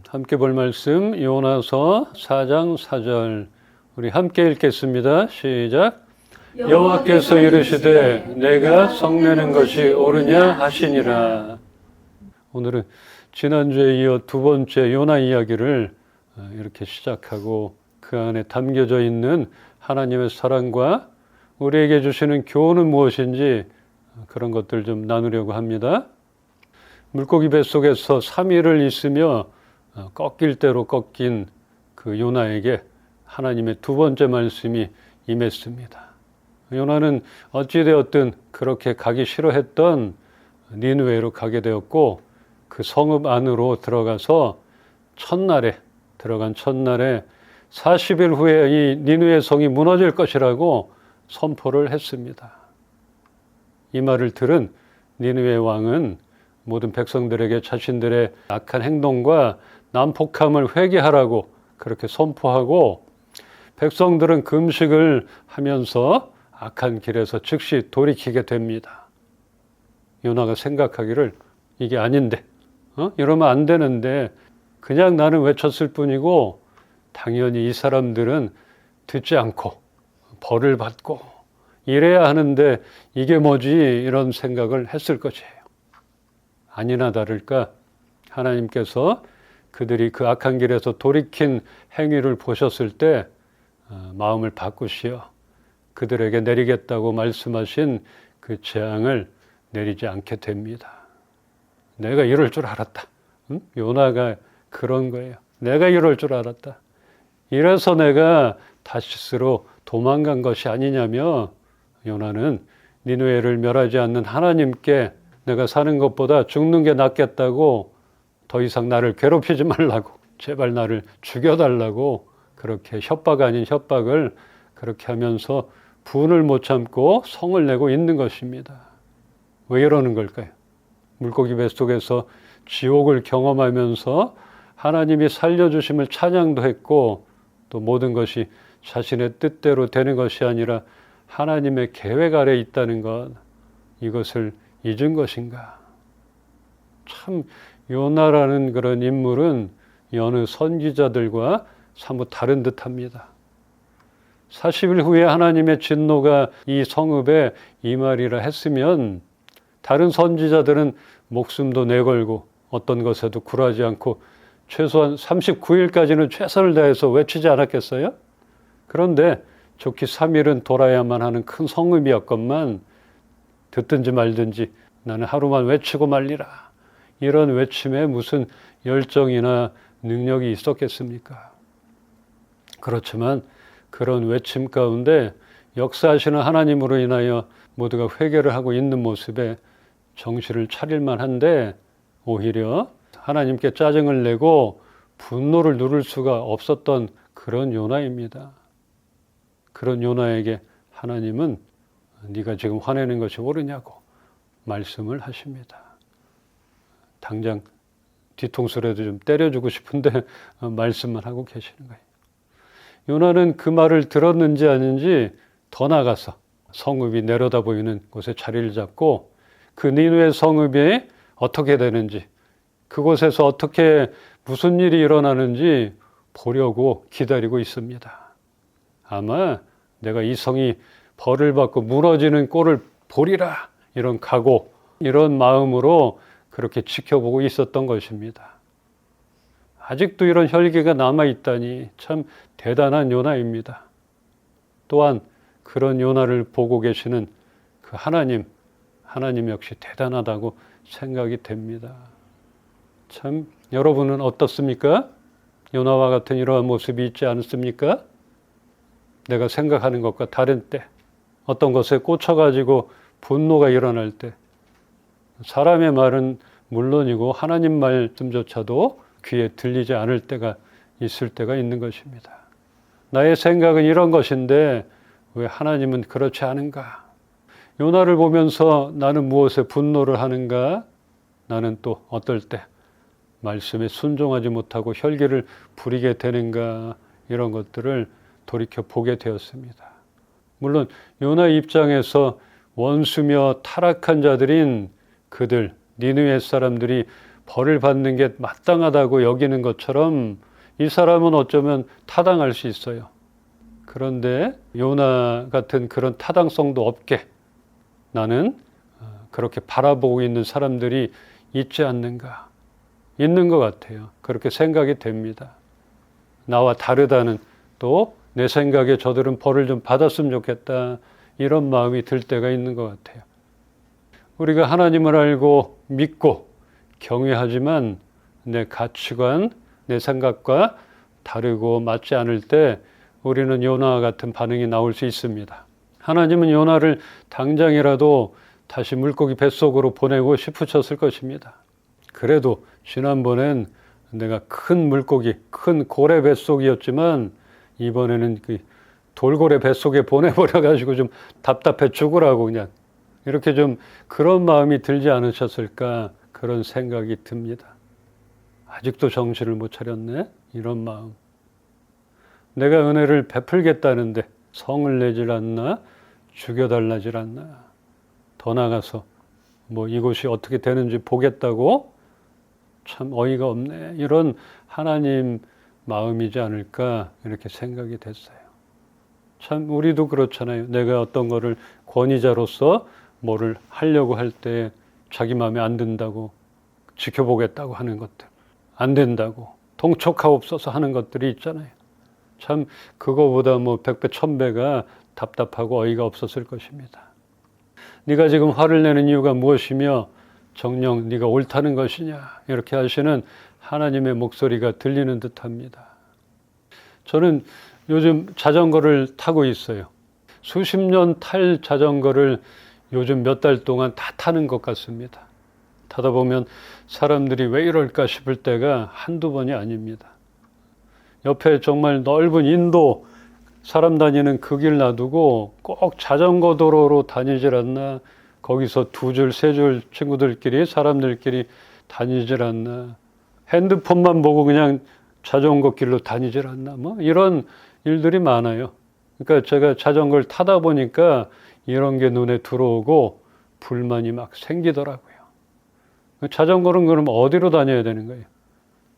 함께 볼 말씀 요나서 4장 4절 우리 함께 읽겠습니다. 시작. 여호와께서 이르시되 내가 성내는 것이 옳으냐 하시니라. 오늘은 지난주에 이어 두 번째 요나 이야기를 이렇게 시작하고 그 안에 담겨져 있는 하나님의 사랑과 우리에게 주시는 교훈은 무엇인지 그런 것들 좀 나누려고 합니다. 물고기 뱃속에서 3일을 있으며 꺾일 대로 꺾인 그 요나에게 하나님의 두 번째 말씀이 임했습니다. 요나는 어찌되었든 그렇게 가기 싫어했던 니느웨로 가게 되었고 그 성읍 안으로 들어가서 들어간 첫날에 40일 후에 이 니느웨 성이 무너질 것이라고 선포를 했습니다. 이 말을 들은 니느웨 왕은 모든 백성들에게 자신들의 악한 행동과 난폭함을 회개하라고 그렇게 선포하고 백성들은 금식을 하면서 악한 길에서 즉시 돌이키게 됩니다. 요나가 생각하기를 이게 아닌데 이러면 안 되는데 그냥 나는 외쳤을 뿐이고 당연히 이 사람들은 듣지 않고 벌을 받고 이래야 하는데 이게 뭐지 이런 생각을 했을 것이에요. 아니나 다를까 하나님께서 그들이 그 악한 길에서 돌이킨 행위를 보셨을 때 마음을 바꾸시어 그들에게 내리겠다고 말씀하신 그 재앙을 내리지 않게 됩니다. 내가 이럴 줄 알았다. 요나가 그런 거예요. 내가 이럴 줄 알았다. 이래서 내가 다시스로 도망간 것이 아니냐며 요나는 니느웨를 멸하지 않는 하나님께 내가 사는 것보다 죽는 게 낫겠다고 더 이상 나를 괴롭히지 말라고 제발 나를 죽여달라고 그렇게 협박 아닌 협박을 그렇게 하면서 분을 못 참고 성을 내고 있는 것입니다. 왜 이러는 걸까요? 물고기 뱃속에서 지옥을 경험하면서 하나님이 살려주심을 찬양도 했고 또 모든 것이 자신의 뜻대로 되는 것이 아니라 하나님의 계획 아래 있다는 것, 이것을 잊은 것인가? 참 요나라는 그런 인물은 여느 선지자들과 사뭇 다른 듯합니다. 40일 후에 하나님의 진노가 이 성읍에 임하리라 했으면 다른 선지자들은 목숨도 내걸고 어떤 것에도 굴하지 않고 최소한 39일까지는 최선을 다해서 외치지 않았겠어요? 그런데 좋게 3일은 돌아야만 하는 큰 성읍이었건만 듣든지 말든지 나는 하루만 외치고 말리라. 이런 외침에 무슨 열정이나 능력이 있었겠습니까? 그렇지만 그런 외침 가운데 역사하시는 하나님으로 인하여 모두가 회개를 하고 있는 모습에 정신을 차릴만 한데 오히려 하나님께 짜증을 내고 분노를 누를 수가 없었던 그런 요나입니다. 그런 요나에게 하나님은 네가 지금 화내는 것이 옳으냐고 말씀을 하십니다. 당장 뒤통수라도 좀 때려주고 싶은데 말씀만 하고 계시는 거예요. 요나는 그 말을 들었는지 아닌지 더 나가서 성읍이 내려다 보이는 곳에 자리를 잡고 그 니느웨 성읍이 어떻게 되는지 그곳에서 어떻게 무슨 일이 일어나는지 보려고 기다리고 있습니다. 아마 내가 이 성이 벌을 받고 무너지는 꼴을 보리라 이런 각오, 이런 마음으로 그렇게 지켜보고 있었던 것입니다. 아직도 이런 혈기가 남아있다니 참 대단한 요나입니다. 또한 그런 요나를 보고 계시는 그 하나님 역시 대단하다고 생각이 됩니다. 참 여러분은 어떻습니까? 요나와 같은 이러한 모습이 있지 않습니까? 내가 생각하는 것과 다른 때 어떤 것에 꽂혀가지고 분노가 일어날 때 사람의 말은 물론이고 하나님 말씀조차도 귀에 들리지 않을 때가 있을 때가 있는 것입니다. 나의 생각은 이런 것인데 왜 하나님은 그렇지 않은가? 요나를 보면서 나는 무엇에 분노를 하는가? 나는 또 어떨 때 말씀에 순종하지 못하고 혈기를 부리게 되는가? 이런 것들을 돌이켜 보게 되었습니다. 물론 요나 입장에서 원수며 타락한 자들인 그들 니느웨 사람들이 벌을 받는 게 마땅하다고 여기는 것처럼 이 사람은 어쩌면 타당할 수 있어요. 그런데 요나 같은 그런 타당성도 없게 나는 그렇게 바라보고 있는 사람들이 있지 않는가. 있는 것 같아요. 그렇게 생각이 됩니다. 나와 다르다는, 또 내 생각에 저들은 벌을 좀 받았으면 좋겠다, 이런 마음이 들 때가 있는 것 같아요. 우리가 하나님을 알고 믿고 경외하지만 내 가치관, 내 생각과 다르고 맞지 않을 때 우리는 요나와 같은 반응이 나올 수 있습니다. 하나님은 요나를 당장이라도 다시 물고기 뱃속으로 보내고 싶으셨을 것입니다. 그래도 지난번엔 내가 큰 물고기, 큰 고래 뱃속이었지만 이번에는 그 돌고래 뱃속에 보내버려가지고 좀 답답해 죽으라고 그냥, 이렇게 좀 그런 마음이 들지 않으셨을까, 그런 생각이 듭니다. 아직도 정신을 못 차렸네, 이런 마음. 내가 은혜를 베풀겠다는데 성을 내질 않나, 죽여달라질 않나, 더 나가서 뭐 이곳이 어떻게 되는지 보겠다고, 참 어이가 없네, 이런 하나님 마음이지 않을까, 이렇게 생각이 됐어요. 참 우리도 그렇잖아요. 내가 어떤 거를 권위자로서 뭐를 하려고 할 때 자기 마음에 안 든다고, 지켜보겠다고 하는 것들, 안 된다고 통촉하옵소서 하는 것들이 있잖아요. 참 그거보다 뭐 100배 1000배가 답답하고 어이가 없었을 것입니다. 네가 지금 화를 내는 이유가 무엇이며 정녕 네가 옳다는 것이냐, 이렇게 하시는 하나님의 목소리가 들리는 듯합니다. 저는 요즘 자전거를 타고 있어요. 수십 년 탈 자전거를 요즘 몇 달 동안 다 타는 것 같습니다. 타다 보면 사람들이 왜 이럴까 싶을 때가 한두 번이 아닙니다. 옆에 정말 넓은 인도 사람 다니는 그 길 놔두고 꼭 자전거 도로로 다니질 않나, 거기서 두 줄, 세 줄 친구들끼리, 사람들끼리 다니질 않나, 핸드폰만 보고 그냥 자전거 길로 다니질 않나, 뭐 이런 일들이 많아요. 그러니까 제가 자전거를 타다 보니까 이런 게 눈에 들어오고 불만이 막 생기더라고요. 자전거는 그럼 어디로 다녀야 되는 거예요?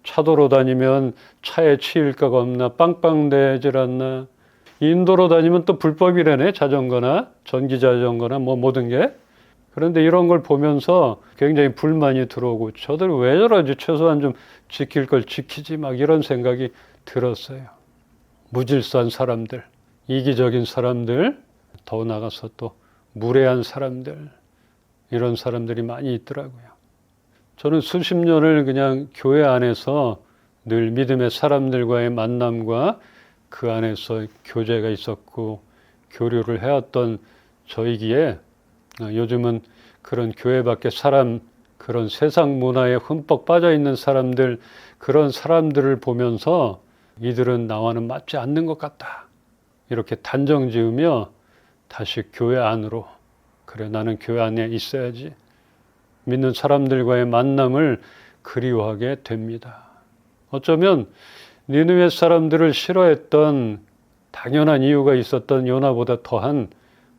차도로 다니면 차에 치일까 겁나, 빵빵대질 않나, 인도로 다니면 또 불법이라네, 자전거나 전기자전거나 뭐 모든 게. 그런데 이런 걸 보면서 굉장히 불만이 들어오고, 저들 왜 저러지, 최소한 좀 지킬 걸 지키지, 막 이런 생각이 들었어요. 무질서한 사람들, 이기적인 사람들, 더 나가서 또 무례한 사람들, 이런 사람들이 많이 있더라고요. 저는 수십 년을 그냥 교회 안에서 늘 믿음의 사람들과의 만남과 그 안에서 교제가 있었고 교류를 해왔던 저이기에, 요즘은 그런 교회 밖에 사람, 그런 세상 문화에 흠뻑 빠져 있는 사람들, 그런 사람들을 보면서 이들은 나와는 맞지 않는 것 같다, 이렇게 단정 지으며 다시 교회 안으로, 그래 나는 교회 안에 있어야지, 믿는 사람들과의 만남을 그리워하게 됩니다. 어쩌면 니느웨 사람들을 싫어했던 당연한 이유가 있었던 요나보다 더한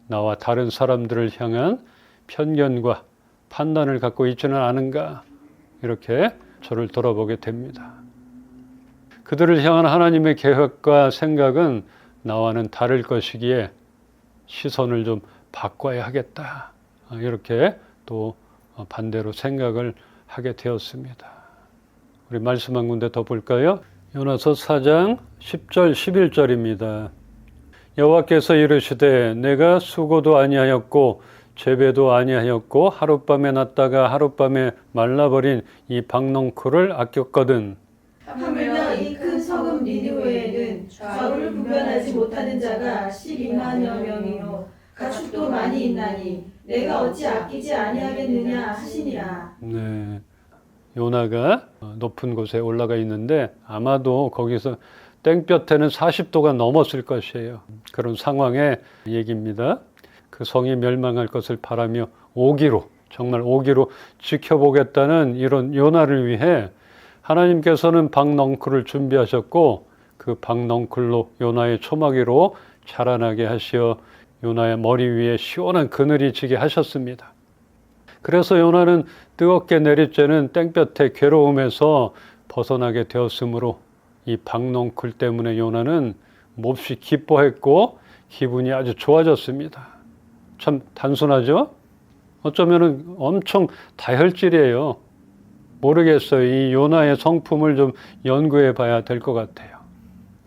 나와 다른 사람들을 향한 편견과 판단을 갖고 있지는 않은가, 이렇게 저를 돌아보게 됩니다. 그들을 향한 하나님의 계획과 생각은 나와는 다를 것이기에 시선을 좀 바꿔야 하겠다, 이렇게 또 반대로 생각을 하게 되었습니다. 우리 말씀 한 군데 더 볼까요? 요나서 4장 10절 11절입니다. 여호와께서 이르시되 내가 수고도 아니하였고 재배도 아니하였고 하룻밤에 났다가 하룻밤에 말라버린 이 박넝쿨을 아꼈거든. 하물며 이 큰 성읍 니느웨에는 좌우를 분별하지 못하는 자가 12만여 명이요 가축도 많이 있나니 내가 어찌 아끼지 아니하겠느냐 하시니라. 네, 요나가 높은 곳에 올라가 있는데 아마도 거기서 땡볕에는 40도가 넘었을 것이에요. 그런 상황의 얘기입니다. 그 성이 멸망할 것을 바라며 오기로, 정말 오기로 지켜보겠다는 이런 요나를 위해 하나님께서는 박넝쿨을 준비하셨고, 그 박넝쿨로 요나의 초마귀로 자라나게 하시어 요나의 머리 위에 시원한 그늘이 지게 하셨습니다. 그래서 요나는 뜨겁게 내리쬐는 땡볕의 괴로움에서 벗어나게 되었으므로 이 박농쿨 때문에 요나는 몹시 기뻐했고 기분이 아주 좋아졌습니다. 참 단순하죠? 어쩌면은 엄청 다혈질이에요. 모르겠어요. 이 요나의 성품을 좀 연구해 봐야 될 것 같아요.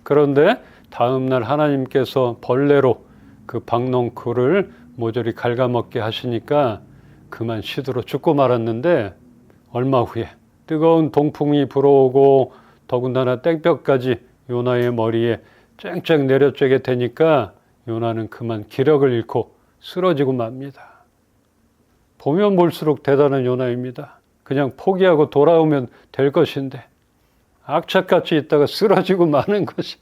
그런데 다음날 하나님께서 벌레로 그 박농쿨을 모조리 갉아먹게 하시니까 그만 시드로 죽고 말았는데 얼마 후에 뜨거운 동풍이 불어오고 더군다나 땡볕까지 요나의 머리에 쨍쨍 내려쬐게 되니까 요나는 그만 기력을 잃고 쓰러지고 맙니다. 보면 볼수록 대단한 요나입니다. 그냥 포기하고 돌아오면 될 것인데 악착같이 있다가 쓰러지고 마는 것이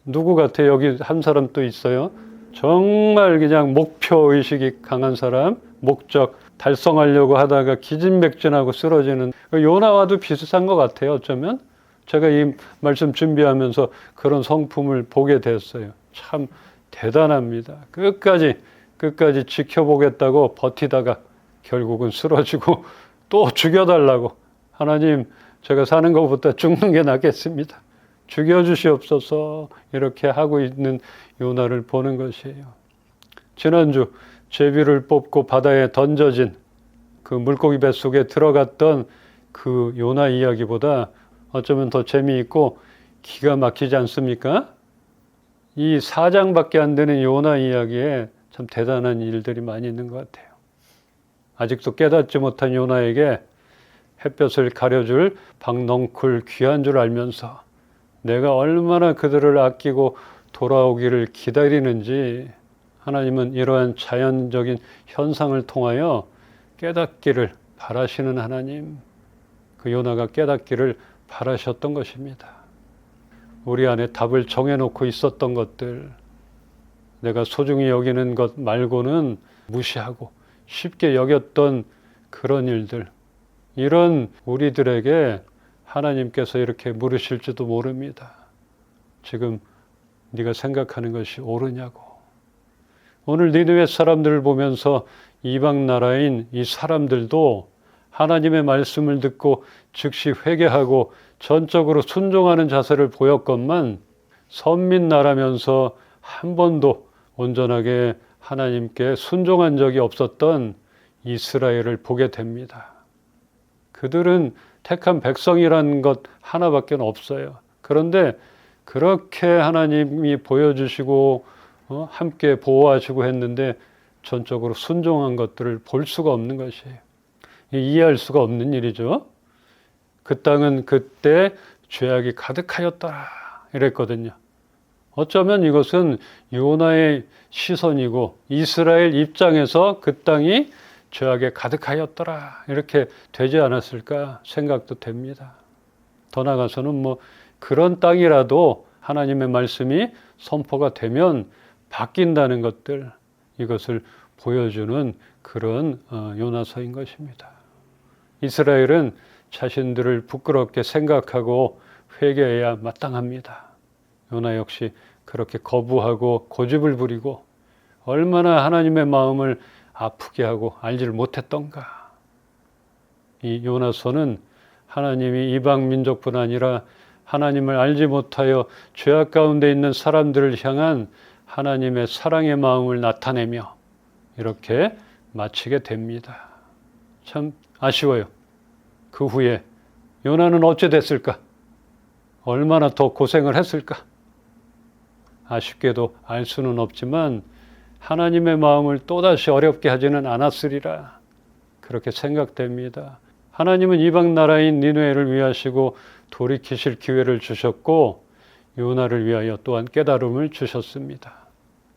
누구 같아요? 여기 한 사람 또 있어요. 정말 그냥 목표의식이 강한 사람, 목적 달성하려고 하다가 기진맥진하고 쓰러지는 요나와도 비슷한 것 같아요. 어쩌면 제가 이 말씀 준비하면서 그런 성품을 보게 됐어요. 참 대단합니다. 끝까지 지켜보겠다고 버티다가 결국은 쓰러지고 또 죽여달라고 하나님 제가 사는 것보다 죽는 게 낫겠습니다. 죽여주시옵소서 이렇게 하고 있는 요나를 보는 것이에요. 지난주 제비를 뽑고 바다에 던져진 그 물고기 뱃속에 들어갔던 그 요나 이야기보다 어쩌면 더 재미있고 기가 막히지 않습니까? 이 4장밖에 안 되는 요나 이야기에 참 대단한 일들이 많이 있는 것 같아요. 아직도 깨닫지 못한 요나에게 햇볕을 가려줄 박농쿨 귀한 줄 알면서 내가 얼마나 그들을 아끼고 돌아오기를 기다리는지 하나님은 이러한 자연적인 현상을 통하여 깨닫기를 바라시는 하나님, 그 요나가 깨닫기를 바라셨던 것입니다. 우리 안에 답을 정해놓고 있었던 것들, 내가 소중히 여기는 것 말고는 무시하고 쉽게 여겼던 그런 일들, 이런 우리들에게 하나님께서 이렇게 물으실지도 모릅니다. 지금 네가 생각하는 것이 옳으냐고. 오늘 니느웨 사람들을 보면서 이방 나라인 이 사람들도 하나님의 말씀을 듣고 즉시 회개하고 전적으로 순종하는 자세를 보였건만 선민 나라면서 한 번도 온전하게 하나님께 순종한 적이 없었던 이스라엘을 보게 됩니다. 그들은 택한 백성이라는 것 하나밖에 없어요. 그런데 그렇게 하나님이 보여주시고 함께 보호하시고 했는데 전적으로 순종한 것들을 볼 수가 없는 것이에요. 이해할 수가 없는 일이죠. 그 땅은 그때 죄악이 가득하였더라 이랬거든요. 어쩌면 이것은 요나의 시선이고 이스라엘 입장에서 그 땅이 죄악에 가득하였더라 이렇게 되지 않았을까 생각도 됩니다. 더 나아가서는 뭐 그런 땅이라도 하나님의 말씀이 선포가 되면 바뀐다는 것들, 이것을 보여주는 그런 요나서인 것입니다. 이스라엘은 자신들을 부끄럽게 생각하고 회개해야 마땅합니다. 요나 역시 그렇게 거부하고 고집을 부리고 얼마나 하나님의 마음을 아프게 하고 알지를 못했던가. 이 요나서는 하나님이 이방 민족뿐 아니라 하나님을 알지 못하여 죄악 가운데 있는 사람들을 향한 하나님의 사랑의 마음을 나타내며 이렇게 마치게 됩니다. 참 아쉬워요. 그 후에 요나는 어찌 됐을까? 얼마나 더 고생을 했을까? 아쉽게도 알 수는 없지만 하나님의 마음을 또다시 어렵게 하지는 않았으리라 그렇게 생각됩니다. 하나님은 이방 나라인 니느웨를 위하시고 돌이키실 기회를 주셨고 요나를 위하여 또한 깨달음을 주셨습니다.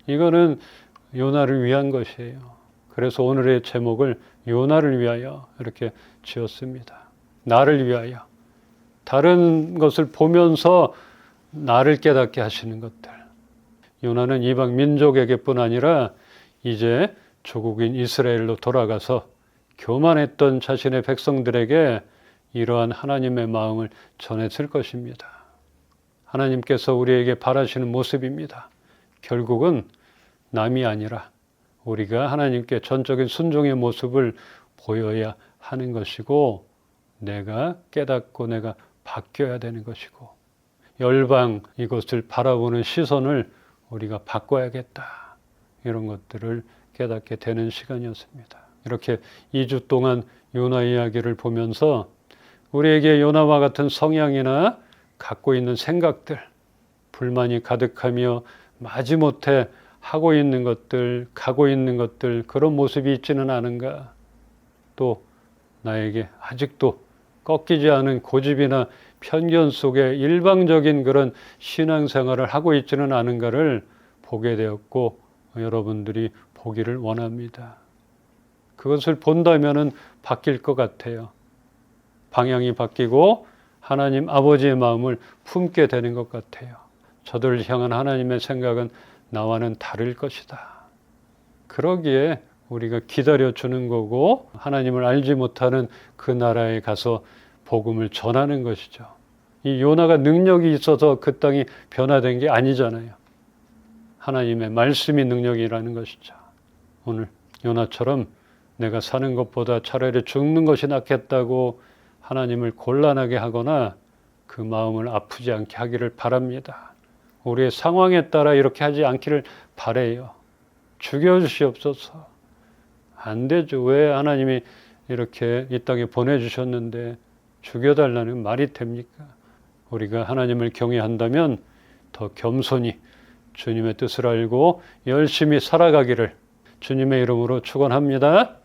이거는 요나를 위한 것이에요. 그래서 오늘의 제목을 요나를 위하여 이렇게 지었습니다. 나를 위하여. 다른 것을 보면서 나를 깨닫게 하시는 것들. 요나는 이방 민족에게뿐 아니라 이제 조국인 이스라엘로 돌아가서 교만했던 자신의 백성들에게 이러한 하나님의 마음을 전했을 것입니다. 하나님께서 우리에게 바라시는 모습입니다. 결국은 남이 아니라 우리가 하나님께 전적인 순종의 모습을 보여야 하는 것이고 내가 깨닫고 내가 바뀌어야 되는 것이고 열방 이것을 바라보는 시선을 우리가 바꿔야겠다. 이런 것들을 깨닫게 되는 시간이었습니다. 이렇게 2주 동안 요나 이야기를 보면서 우리에게 요나와 같은 성향이나 갖고 있는 생각들, 불만이 가득하며 마지못해 하고 있는 것들, 가고 있는 것들 그런 모습이 있지는 않은가? 또 나에게 아직도 꺾이지 않은 고집이나 편견 속에 일방적인 그런 신앙생활을 하고 있지는 않은가를 보게 되었고 여러분들이 보기를 원합니다. 그것을 본다면은 바뀔 것 같아요. 방향이 바뀌고 하나님 아버지의 마음을 품게 되는 것 같아요. 저들을 향한 하나님의 생각은 나와는 다를 것이다. 그러기에 우리가 기다려주는 거고 하나님을 알지 못하는 그 나라에 가서 복음을 전하는 것이죠. 이 요나가 능력이 있어서 그 땅이 변화된 게 아니잖아요. 하나님의 말씀이 능력이라는 것이죠. 오늘 요나처럼 내가 사는 것보다 차라리 죽는 것이 낫겠다고 하나님을 곤란하게 하거나 그 마음을 아프지 않게 하기를 바랍니다. 우리의 상황에 따라 이렇게 하지 않기를 바라요. 죽여주시옵소서. 안 되죠. 왜 하나님이 이렇게 이 땅에 보내주셨는데 죽여달라는 말이 됩니까? 우리가 하나님을 경외한다면 더 겸손히 주님의 뜻을 알고 열심히 살아가기를 주님의 이름으로 축원합니다.